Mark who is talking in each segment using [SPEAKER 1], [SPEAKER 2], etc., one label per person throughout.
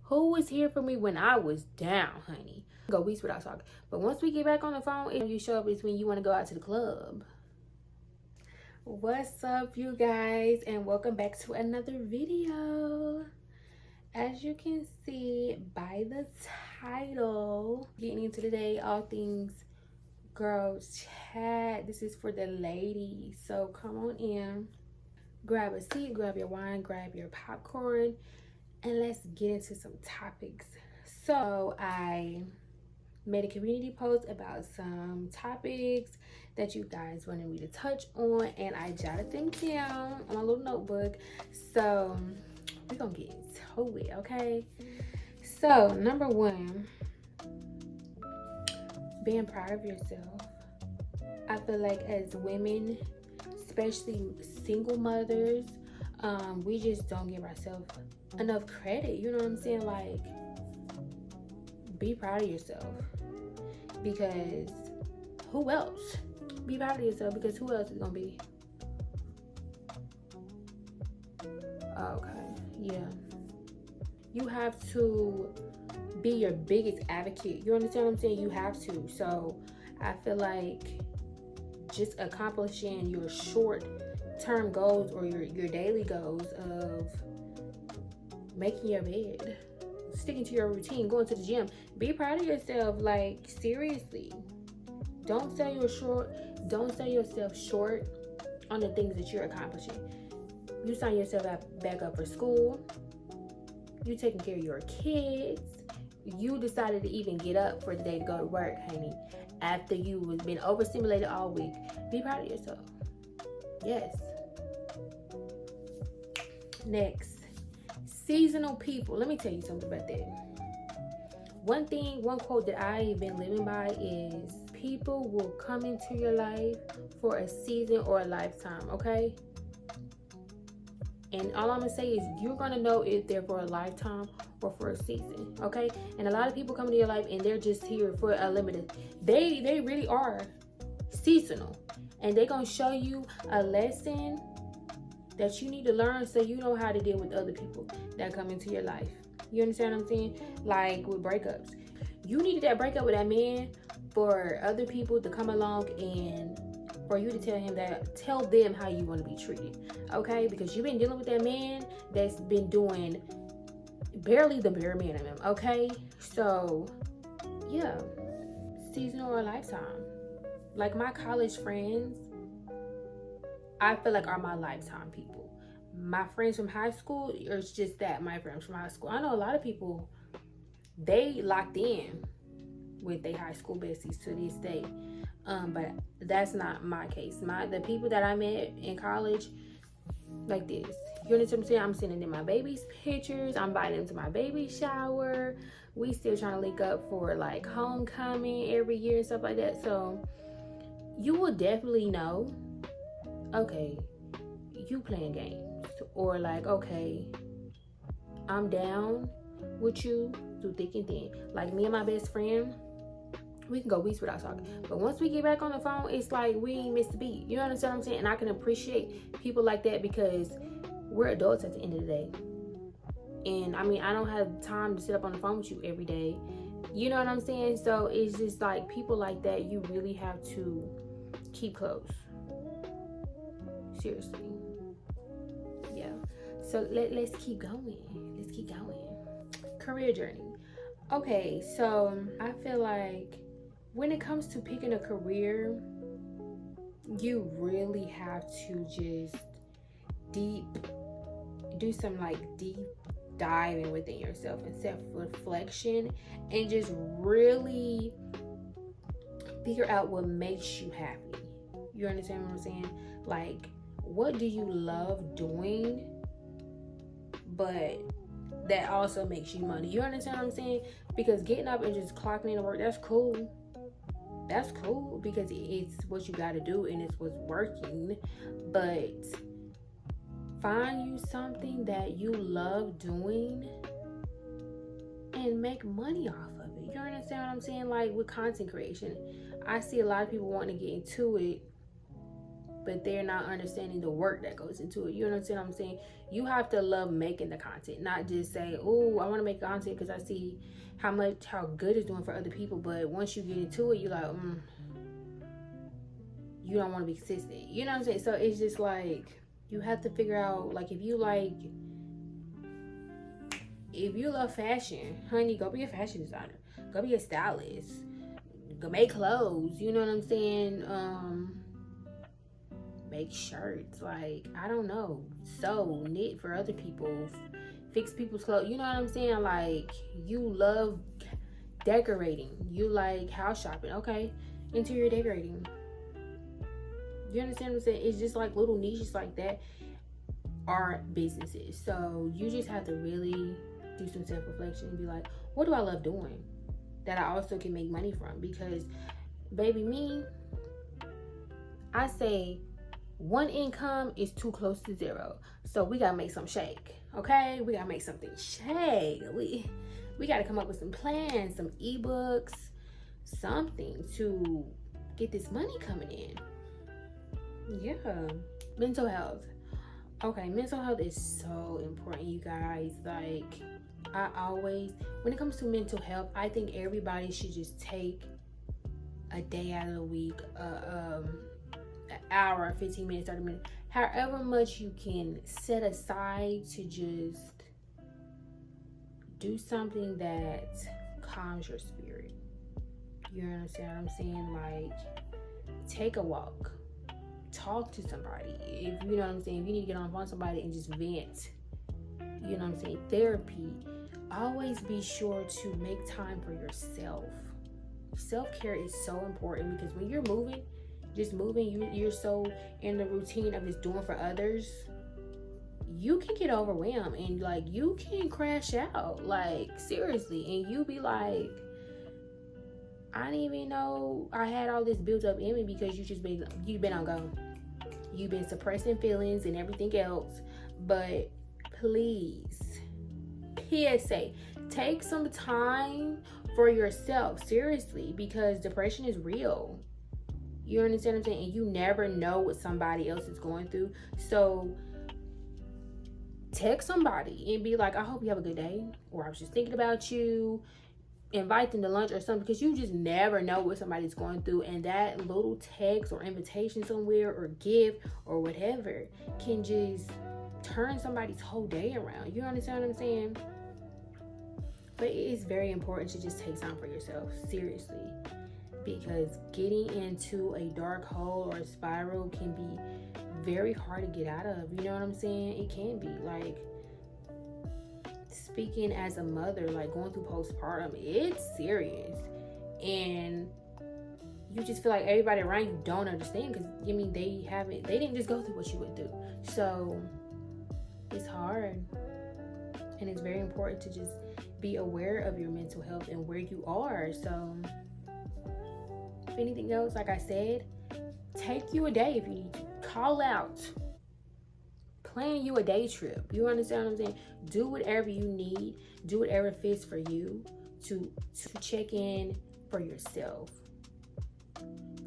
[SPEAKER 1] Who was here for me when I was down, honey? Go weeks without talking. But once we get back on the phone, if you show up, it's when you want to go out to the club. What's up, you guys? And welcome back to another video. As you can see by the title, getting into today, all things girls chat. This is for the ladies. So come on in, grab a seat, grab your wine, grab your popcorn, and let's get into some topics. So I made a community post about some topics that you guys wanted me to touch on, and I jotted them down on a little notebook. So we're gonna get to it, okay? So number one, being proud of yourself. I feel like as women, especially single mothers, we just don't give ourselves enough credit. You know what I'm saying? Like, be proud of yourself, because who else? Be proud of yourself, because who else is gonna be? Okay, yeah. You have to be your biggest advocate. You understand what I'm saying? You have to. So I feel like just accomplishing your short-term goals or your daily goals of making your bed, sticking to your routine, going to the gym, be proud of yourself. Like, seriously, don't sell yourself short on the things that you're accomplishing. You sign yourself back up for school, you taking care of your kids, you decided to even get up for the day to go to work, honey, after you was been overstimulated all week. Be proud of yourself. Yes. Next, seasonal people. Let me tell you something about that. One quote that I've been living by is, people will come into your life for a season or a lifetime, okay? And all I'm gonna say is, you're gonna know if they're for a lifetime or for a season, okay? And a lot of people come into your life and they're just here for a limited. They really are seasonal, and they're gonna show you a lesson that you need to learn so you know how to deal with other people that come into your life. You understand what I'm saying? Like with breakups, you needed that breakup with that man for other people to come along and for you to tell them how you want to be treated, okay? Because you've been dealing with that man that's been doing barely the bare minimum, okay? So yeah, seasonal or lifetime. Like my college friends, I feel like are my lifetime people. My friends from high school, or it's just that, my friends from high school. I know a lot of people, they locked in with their high school besties to this day. But that's not my case. The people that I met in college, like this. You understand what I'm saying? I'm sending them my baby's pictures. I'm inviting them to my baby shower. We still trying to link up for like homecoming every year and stuff like that. So you will definitely know, okay, you playing games, or like, okay, I'm down with you through thick and thin. Like me and my best friend, we can go weeks without talking, but once we get back on the phone, it's like we ain't missed a beat. You understand what I'm saying? And I can appreciate people like that, because we're adults at the end of the day. And I mean, I don't have time to sit up on the phone with you every day. You know what I'm saying? So it's just like people like that you really have to keep close. Seriously. Yeah. So let's keep going. Let's keep going. Career journey. Okay, so I feel like when it comes to picking a career, you really have to just do some like deep diving within yourself and self-reflection, and just really figure out what makes you happy. You understand what I'm saying? Like, what do you love doing, but that also makes you money? You understand what I'm saying? Because getting up and just clocking in to work, that's cool. That's cool, because it's what you got to do and it's what's working. But find you something that you love doing and make money off of it. You understand what I'm saying? Like with content creation, I see a lot of people wanting to get into it, but they're not understanding the work that goes into it. You understand what I'm saying? You have to love making the content, not just say, oh, I want to make content because I see how good it's doing for other people. But once you get into it, you're like, you don't want to be consistent. You know what I'm saying? So it's just like, you have to figure out, like, if you love fashion, honey, go be a fashion designer. Go be a stylist. Go make clothes. You know what I'm saying? Make shirts. Like, I don't know. Sew, knit for other people. Fix people's clothes. You know what I'm saying? Like, you love decorating. You like house shopping. Okay. Interior decorating. You understand what I'm saying? It's just like little niches like that are businesses. So you just have to really do some self-reflection and be like, what do I love doing that I also can make money from? Because baby, me, I say one income is too close to zero. So we gotta make some shake. Okay, we gotta make something shake. We gotta come up with some plans, some ebooks, something to get this money coming in. Yeah. Mental health. Okay, mental health is so important, you guys. Like, I always, when it comes to mental health, I think everybody should just take a day out of the week, an hour, 15 minutes, 30 minutes, however much you can set aside to just do something that calms your spirit. You understand what I'm saying? Like, take a walk. Talk to somebody. If you know what I'm saying, if you need to get on the phone with somebody and just vent, you know what I'm saying, therapy. Always be sure to make time for yourself. Self-care is so important, because when you're moving, you're so in the routine of just doing for others, you can get overwhelmed and like you can crash out, like seriously, and you be like, I didn't even know I had all this built up in me, because you've been on go. You've been suppressing feelings and everything else. But please, PSA, take some time for yourself, seriously, because depression is real. You understand what I'm saying? And you never know what somebody else is going through. So text somebody and be like, I hope you have a good day, or I was just thinking about you. Invite them to lunch or something, because you just never know what somebody's going through, and that little text or invitation somewhere or gift or whatever can just turn somebody's whole day around. You understand what I'm saying? But it is very important to just take time for yourself, seriously, because getting into a dark hole or a spiral can be very hard to get out of. You know what I'm saying? It can be. Like, speaking as a mother, like going through postpartum, it's serious, and you just feel like everybody around you don't understand, because I mean they didn't just go through what you went through. So it's hard, and it's very important to just be aware of your mental health and where you are. So if anything else, like I said, take you a day if you need to. Call out. Plan you a day trip. You understand what I'm saying? Do whatever you need. Do whatever fits for you to check in for yourself.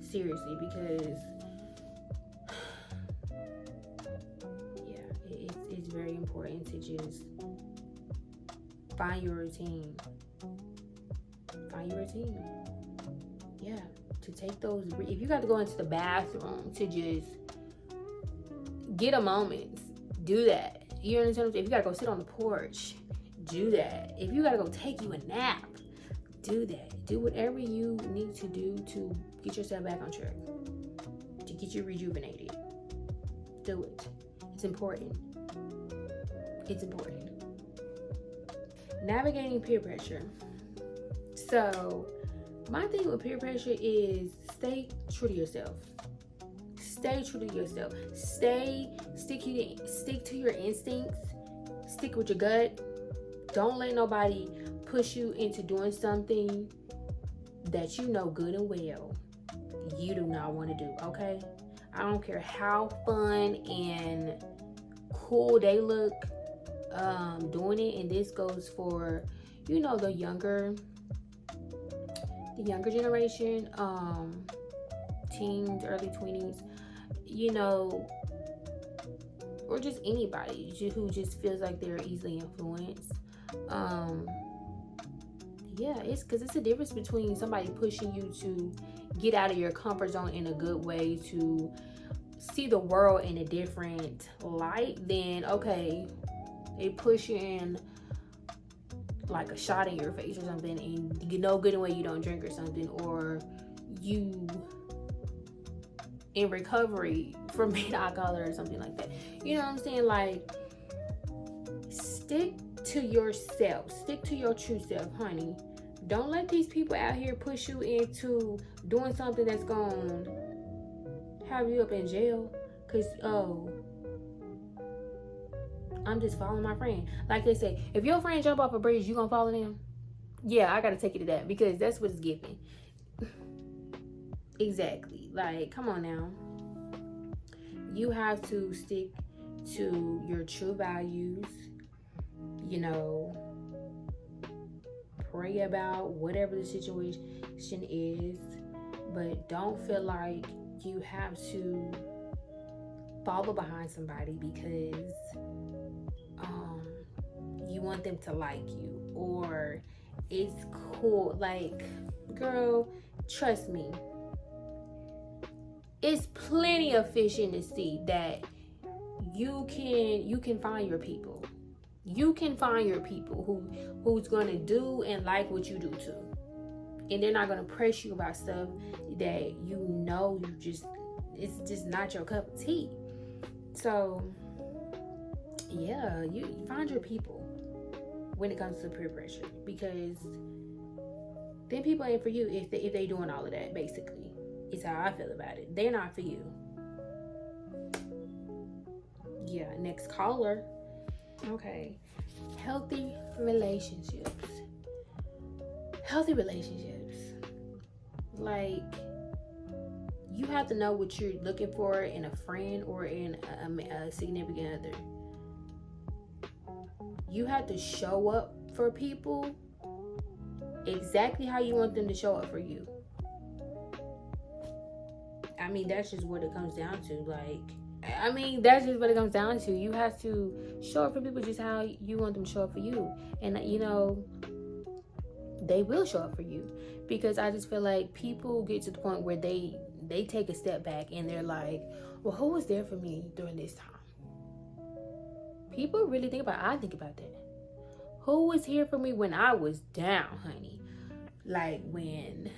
[SPEAKER 1] Seriously, because yeah, it's very important to just find your routine. Find your routine. Yeah, to take those. If you got to go into the bathroom to just get a moment, do that. You understand what I'm saying? If you gotta go sit on the porch, do that. If you gotta go take you a nap, do that. Do whatever you need to do to get yourself back on track, to get you rejuvenated. Do it. It's important. It's important. Navigating peer pressure. So my thing with peer pressure is stay true to yourself. Stay true to yourself. Stick to your instincts. Stick with your gut. Don't let nobody push you into doing something that you know good and well you do not want to do, okay? I don't care how fun and cool they look doing it, and this goes for, you know, the younger generation, teens, early 20s. you know, or just anybody who just feels like they're easily influenced. Yeah, it's because it's a difference between somebody pushing you to get out of your comfort zone in a good way, to see the world in a different light, then okay, they push you in like a shot in your face or something, and you know good and well you don't drink or something, or you in recovery from being alcoholic or something like that. You know what I'm saying? Like, stick to yourself, stick to your true self, honey. Don't let these people out here push you into doing something that's gonna have you up in jail. Cause I'm just following my friend. Like they say, if your friend jump off a bridge, you gonna follow them? Yeah, I gotta take you to that, because that's what it's giving. Exactly. Like, come on now. You have to stick to your true values. You know, pray about whatever the situation is, but don't feel like you have to follow behind somebody because you want them to like you, or it's cool. Like, girl, trust me, it's plenty of fish in the sea that you can find your people. You can find your people who's gonna do and like what you do too, and they're not gonna press you about stuff that it's just not your cup of tea. So yeah, you find your people when it comes to peer pressure, because then people ain't for you if they doing all of that. Basically, is how I feel about it. They're not for you. Yeah, next caller. Okay. Healthy relationships. Like, you have to know what you're looking for in a friend or in a significant other. You have to show up for people exactly how you want them to show up for you. I mean, that's just what it comes down to. That's just what it comes down to. You have to show up for people just how you want them to show up for you. And, they will show up for you. Because I just feel like people get to the point where they take a step back and they're like, well, who was there for me during this time? People really I think about that. Who was here for me when I was down, honey? Like, when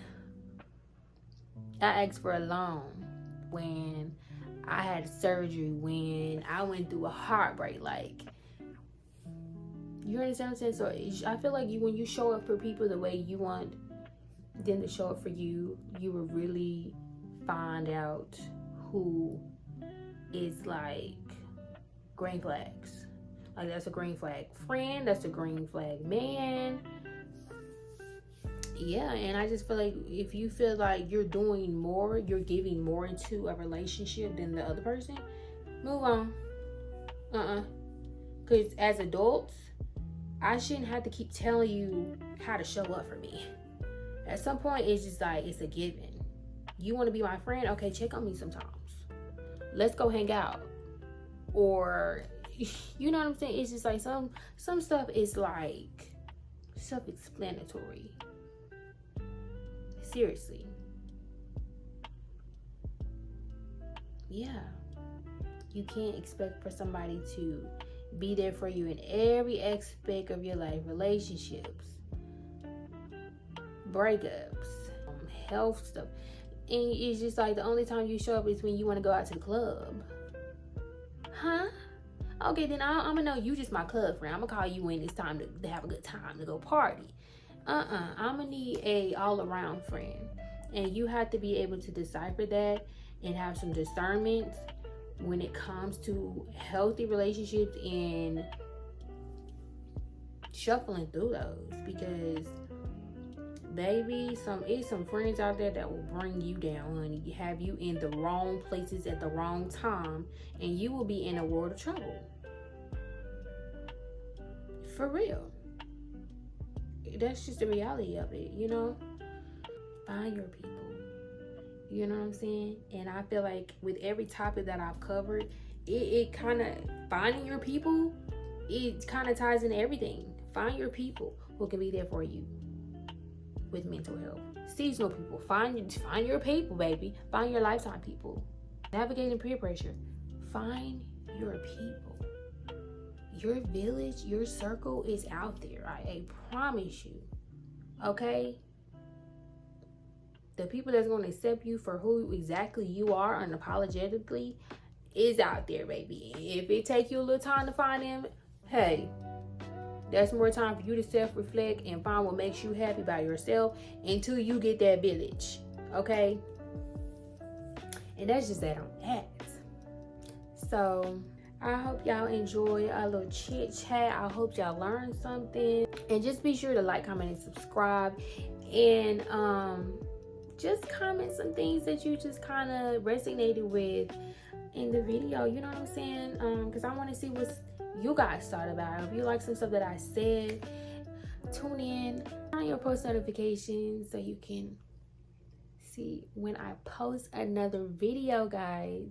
[SPEAKER 1] I asked for a loan, when I had surgery, when I went through a heartbreak. Like, you understand what I'm saying? So I feel like when you show up for people the way you want them to show up for you, you will really find out who is like green flags. Like, that's a green flag friend, that's a green flag man. Yeah, and I just feel like if you feel like you're doing more, you're giving more into a relationship than the other person, move on. Because as adults, I shouldn't have to keep telling you how to show up for me. At some point, it's just like, it's a given. You want to be my friend? Okay, check on me sometimes. Let's go hang out. Or, you know what I'm saying? It's just like some stuff is like self-explanatory. Seriously. Yeah. You can't expect for somebody to be there for you in every aspect of your life. Relationships, breakups, health stuff. And it's just like the only time you show up is when you want to go out to the club. Huh? Okay, then I'm gonna know you just my club friend. I'm gonna call you when it's time to have a good time, to go party. I'm gonna need a all-around friend. And you have to be able to decipher that and have some discernment when it comes to healthy relationships and shuffling through those. Because baby, it's some friends out there that will bring you down, honey. Have you in the wrong places at the wrong time, and you will be in a world of trouble. For real. That's just the reality of it, Find your people. You know what I'm saying? And I feel like with every topic that I've covered, it kind of, finding your people, it kind of ties into everything. Find your people who can be there for you with mental health. Seasonal people, find your people, baby. Find your lifetime people. Navigating peer pressure, find your people. Your village, your circle is out there. I promise you. Okay? The people that's going to accept you for who exactly you are unapologetically is out there, baby. If it take you a little time to find them, hey, that's more time for you to self-reflect and find what makes you happy by yourself until you get that village. Okay? And that's just that on that. So I hope y'all enjoy a little chit chat. I hope y'all learned something. And just be sure to like, comment, and subscribe. And just comment some things that you just kind of resonated with in the video. You know what I'm saying? Because I want to see what you guys thought about it. If you like some stuff that I said, tune in on your post notifications so you can see when I post another video, guys.